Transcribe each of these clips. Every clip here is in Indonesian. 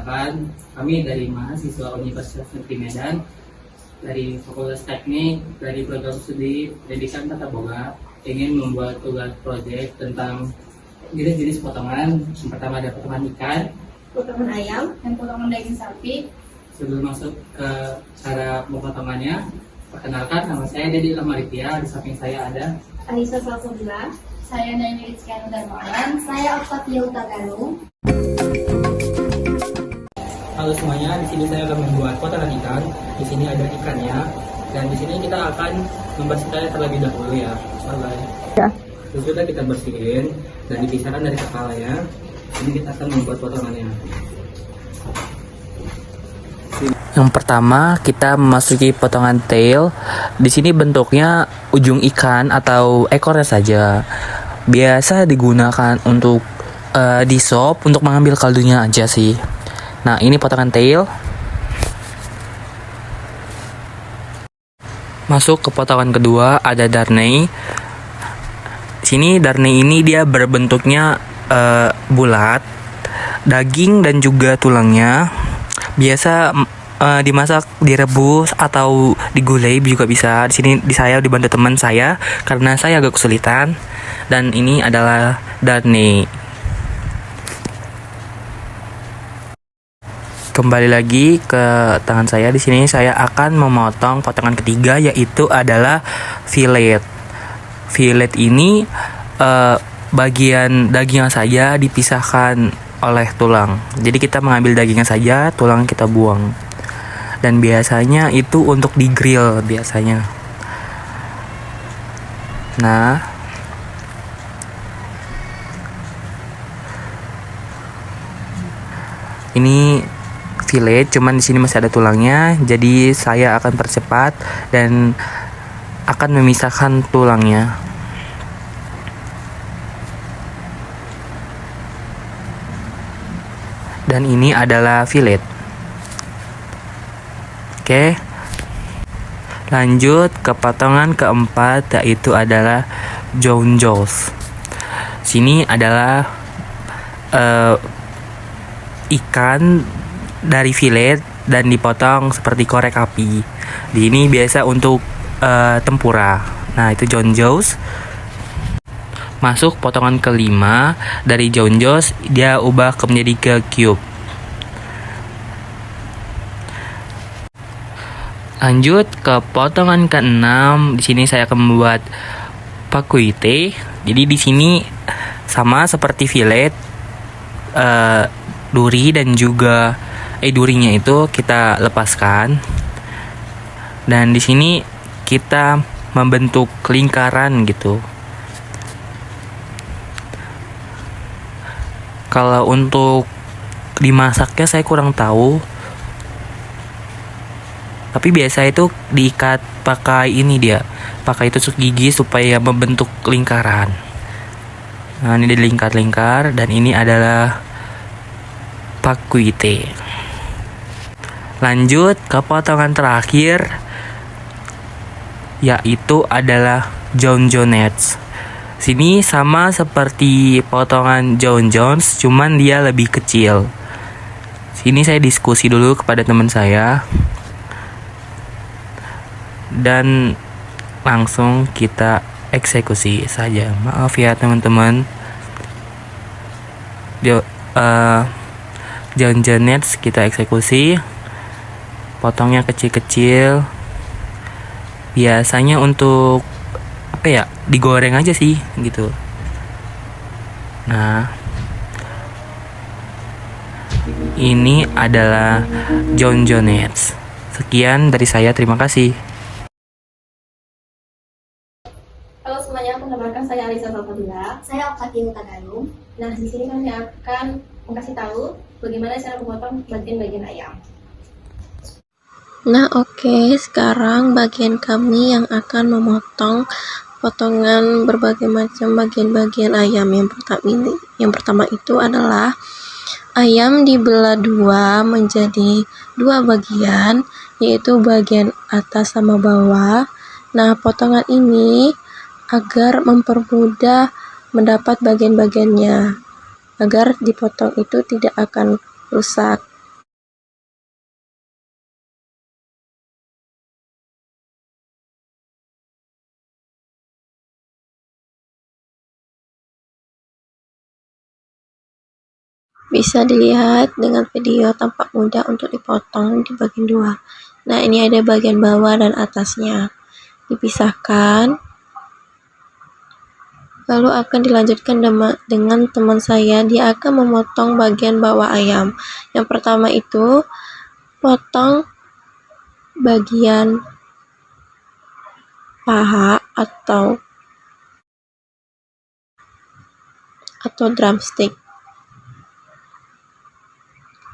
Perkenalkan, kami dari mahasiswa Universitas Negeri Medan, dari Fakultas Teknik, dari program studi Pendidikan Tata Boga, ingin membuat tugas proyek tentang jenis-jenis potongan. Yang pertama ada potongan ikan, potongan ayam, dan potongan daging sapi. Sebelum masuk ke cara pemotongannya, perkenalkan, nama saya Dedi Lamaritia. Di samping saya ada Alisa Salsabila. Saya Naimi Rizkyana Darmawan. Saya Octavia Utagalung. Halo semuanya, di sini saya akan membuat potongan ikan. Di sini ada ikannya, dan di sini kita akan membersihkannya terlebih dahulu ya. Sabar. Ya. Sudah kita bersihin dan dipisahkan dari kepalanya. Ini kita akan membuat potongannya. Yang pertama kita memasuki potongan tail. Di sini bentuknya ujung ikan atau ekornya saja. Biasa digunakan untuk di sop untuk mengambil kaldunya aja sih. Nah, ini potongan tail. Masuk ke potongan kedua ada darnay. Sini darnay ini dia berbentuknya bulat, daging dan juga tulangnya. Biasa dimasak, direbus atau digulai juga bisa. Di sini saya dibantu teman saya karena saya agak kesulitan. Dan ini adalah darnay. Kembali lagi ke tangan saya. Di sini saya akan memotong potongan ketiga, yaitu adalah fillet. Fillet ini bagian dagingnya saja dipisahkan oleh tulang. Jadi kita mengambil dagingnya saja, tulang kita buang. Dan biasanya itu untuk di grill biasanya. Nah, ini fillet, cuman di sini masih ada tulangnya, jadi saya akan percepat dan akan memisahkan tulangnya. Dan ini adalah fillet. Oke. Lanjut ke potongan keempat, yaitu adalah jonjos. Sini adalah ikan dari fillet dan dipotong seperti korek api. Di ini biasa untuk tempura. Nah, itu jonjos. Masuk potongan kelima dari jonjos, dia ubah menjadi ke cube. Lanjut ke potongan keenam. Di sini saya akan membuat pakuite. Jadi di sini sama seperti fillet, duri dan juga durinya itu kita lepaskan. Dan di sini kita membentuk lingkaran gitu. Kalau untuk dimasaknya saya kurang tahu. Tapi biasa itu diikat pakai ini dia, pakai tusuk gigi supaya membentuk lingkaran. Nah, ini dilingkar-lingkar dan ini adalah pakuite. Lanjut ke potongan terakhir, yaitu adalah jonjonets. Sini sama seperti potongan John Jones, cuman dia lebih kecil. Sini saya diskusi dulu kepada teman saya. Dan langsung kita eksekusi saja. Maaf ya teman-teman. Jonjonets kita eksekusi. Potongnya kecil-kecil. Biasanya untuk digoreng aja sih gitu. Nah, ini adalah jonjonets. Sekian dari saya, terima kasih. Halo semuanya, perkenalkan saya Alisa Salsabila. Saya Octavia Utagalung. Nah, di sini kami akan kasih tahu bagaimana cara memotong bagian-bagian ayam. Nah, oke, sekarang bagian kami yang akan memotong potongan berbagai macam bagian-bagian ayam. Yang pertama itu adalah ayam dibelah dua menjadi dua bagian, yaitu bagian atas sama bawah. Nah, potongan ini agar mempermudah mendapat bagian-bagiannya, agar dipotong itu tidak akan rusak. Bisa dilihat dengan video tampak mudah untuk dipotong di bagian dua. Nah, ini ada bagian bawah dan atasnya. Dipisahkan. Lalu akan dilanjutkan dengan teman saya, dia akan memotong bagian bawah ayam. Yang pertama itu potong bagian paha atau drumstick.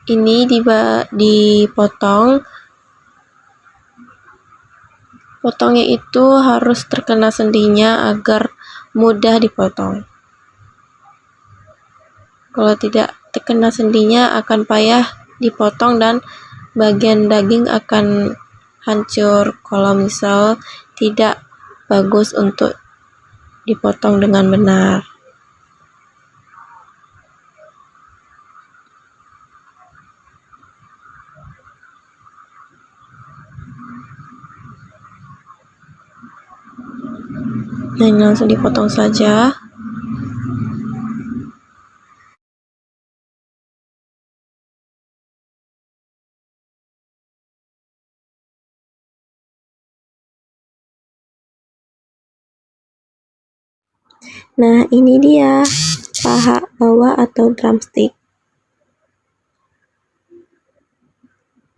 Ini dipotong. Potongnya itu harus terkena sendinya agar mudah dipotong. Kalau tidak terkena sendinya akan payah dipotong dan bagian daging akan hancur kalau misal tidak bagus untuk dipotong dengan benar. Nah, ini langsung dipotong saja. Nah, ini dia paha bawah atau drumstick.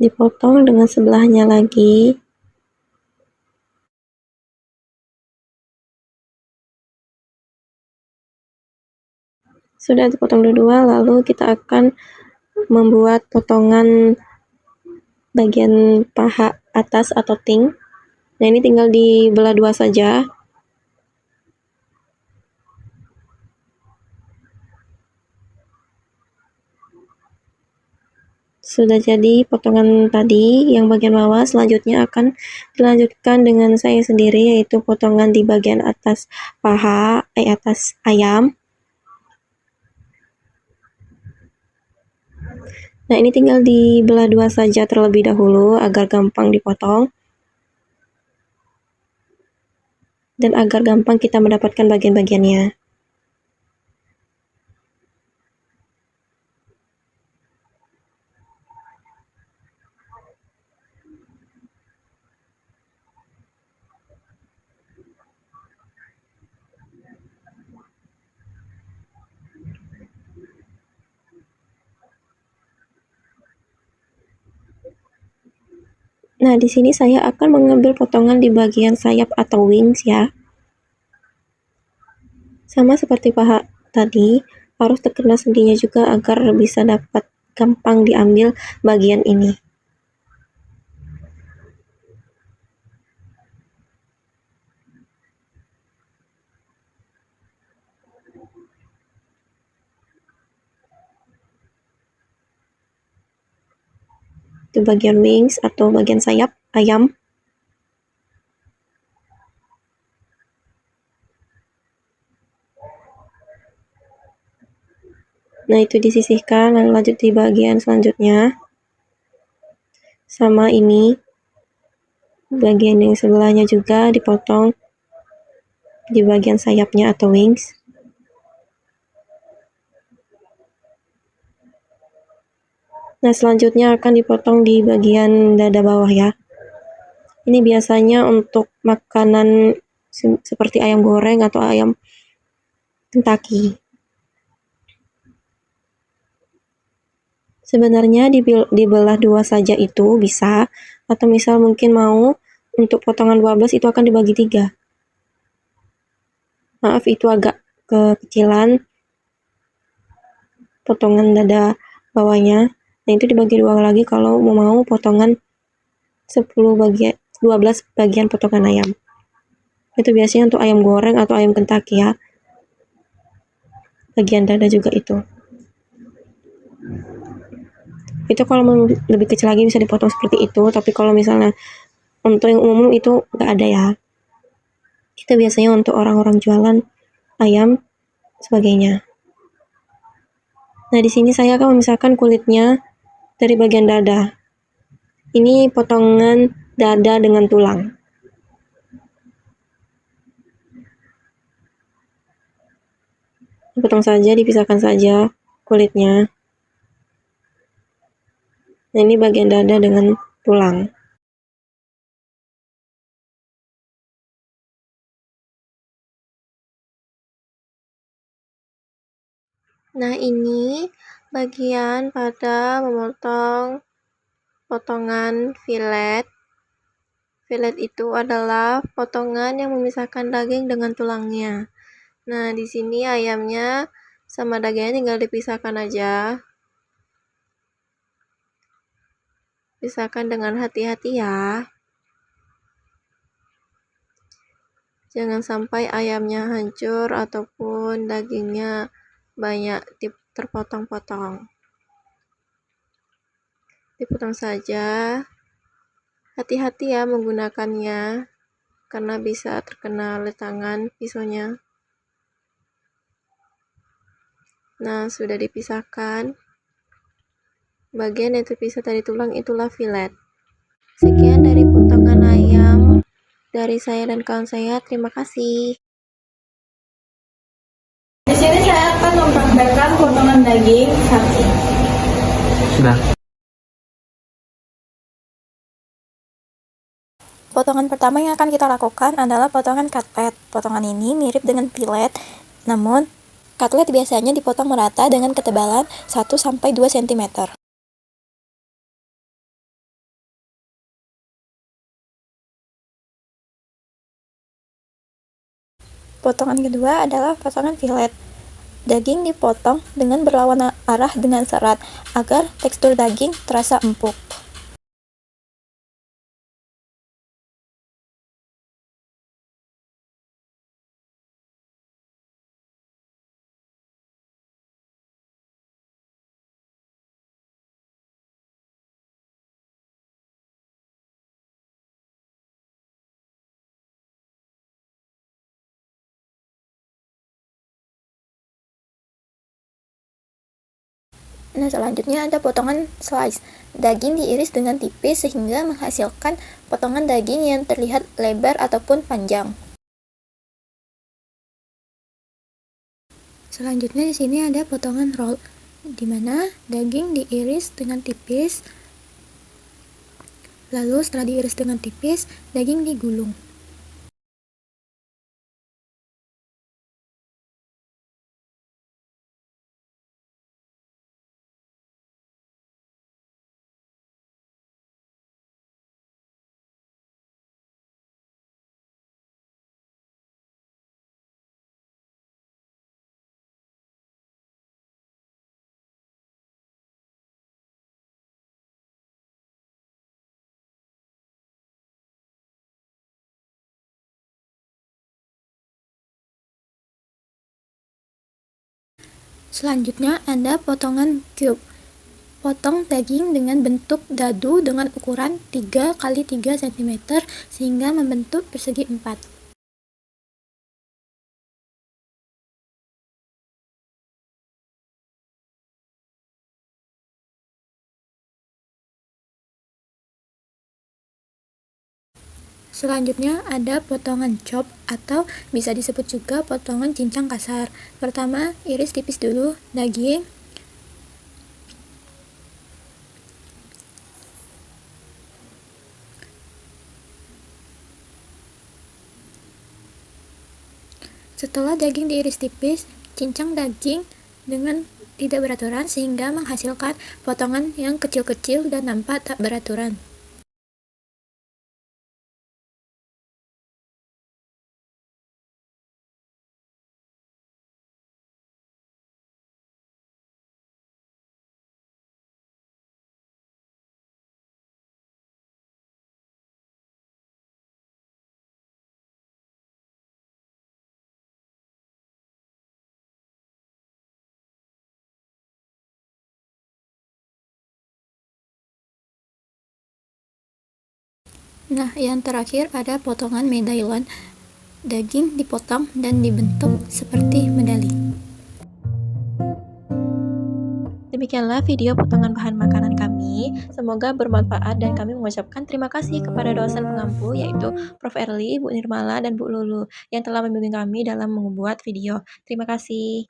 Dipotong dengan sebelahnya lagi. Sudah dipotong dua, lalu kita akan membuat potongan bagian paha atas atau ting. Nah, ini tinggal dibelah dua saja. Sudah jadi potongan tadi yang bagian bawah. Selanjutnya akan dilanjutkan dengan saya sendiri, yaitu potongan di bagian atas paha, atas ayam. Nah, ini tinggal dibelah dua saja terlebih dahulu agar gampang dipotong. Dan agar gampang kita mendapatkan bagian-bagiannya. Nah, di sini saya akan mengambil potongan di bagian sayap atau wings ya. Sama seperti paha tadi, harus terkena sendinya juga agar bisa dapat gampang diambil bagian ini. Itu bagian wings atau bagian sayap ayam. Nah, itu disisihkan, lalu lanjut di bagian selanjutnya. Sama ini, bagian yang sebelahnya juga dipotong di bagian sayapnya atau wings. Nah, selanjutnya akan dipotong di bagian dada bawah ya. Ini biasanya untuk makanan seperti ayam goreng atau ayam Kentucky. Sebenarnya dibelah dua saja itu bisa, atau misal mungkin mau untuk potongan 12 itu akan dibagi 3. Maaf, itu agak kekecilan potongan dada bawahnya. Nah, itu dibagi 2 lagi kalau mau potongan 12 bagian potongan ayam. Itu biasanya untuk ayam goreng atau ayam Kentucky ya. Bagian dada juga itu. Itu kalau lebih kecil lagi bisa dipotong seperti itu, tapi kalau misalnya untuk yang umum itu nggak ada ya. Itu biasanya untuk orang-orang jualan ayam sebagainya. Nah, di sini saya akan memisahkan kulitnya dari bagian dada. Ini potongan dada dengan tulang. Potong saja, dipisahkan saja kulitnya. Nah, ini bagian dada dengan tulang. Nah, ini bagian pada memotong potongan fillet. Fillet itu adalah potongan yang memisahkan daging dengan tulangnya. Nah, di sini ayamnya sama dagingnya tinggal dipisahkan aja. Pisahkan dengan hati-hati ya. Jangan sampai ayamnya hancur ataupun dagingnya banyak terpotong-potong. Dipotong saja. Hati-hati ya menggunakannya, karena bisa terkena oleh tangan pisaunya. Nah, sudah dipisahkan. Bagian yang terpisah dari tulang itulah fillet. Sekian dari potongan ayam dari saya dan kawan saya. Terima kasih. Di sini saya akan mempraktekkan potongan daging sapi. Sudah. Potongan pertama yang akan kita lakukan adalah potongan cutlet. Potongan ini mirip dengan fillet, namun cutlet biasanya dipotong merata dengan ketebalan 1-2 cm. Potongan kedua adalah potongan fillet. Daging dipotong dengan berlawanan arah dengan serat agar tekstur daging terasa empuk. Nah, selanjutnya ada potongan slice. Daging diiris dengan tipis sehingga menghasilkan potongan daging yang terlihat lebar ataupun panjang. Selanjutnya di sini ada potongan roll, di mana daging diiris dengan tipis. Lalu setelah diiris dengan tipis, daging digulung. Selanjutnya ada potongan cube. Potong daging dengan bentuk dadu dengan ukuran 3x3 cm sehingga membentuk persegi 4. Selanjutnya ada potongan chop atau bisa disebut juga potongan cincang kasar. Pertama, iris tipis dulu daging. Setelah daging diiris tipis, cincang daging dengan tidak beraturan sehingga menghasilkan potongan yang kecil-kecil dan nampak tak beraturan. Nah, yang terakhir ada potongan medallion. Daging dipotong dan dibentuk seperti medali. Demikianlah video potongan bahan makanan kami. Semoga bermanfaat dan kami mengucapkan terima kasih kepada dosen pengampu yaitu Prof. Erli, Bu Nirmala, dan Bu Lulu yang telah membimbing kami dalam membuat video. Terima kasih.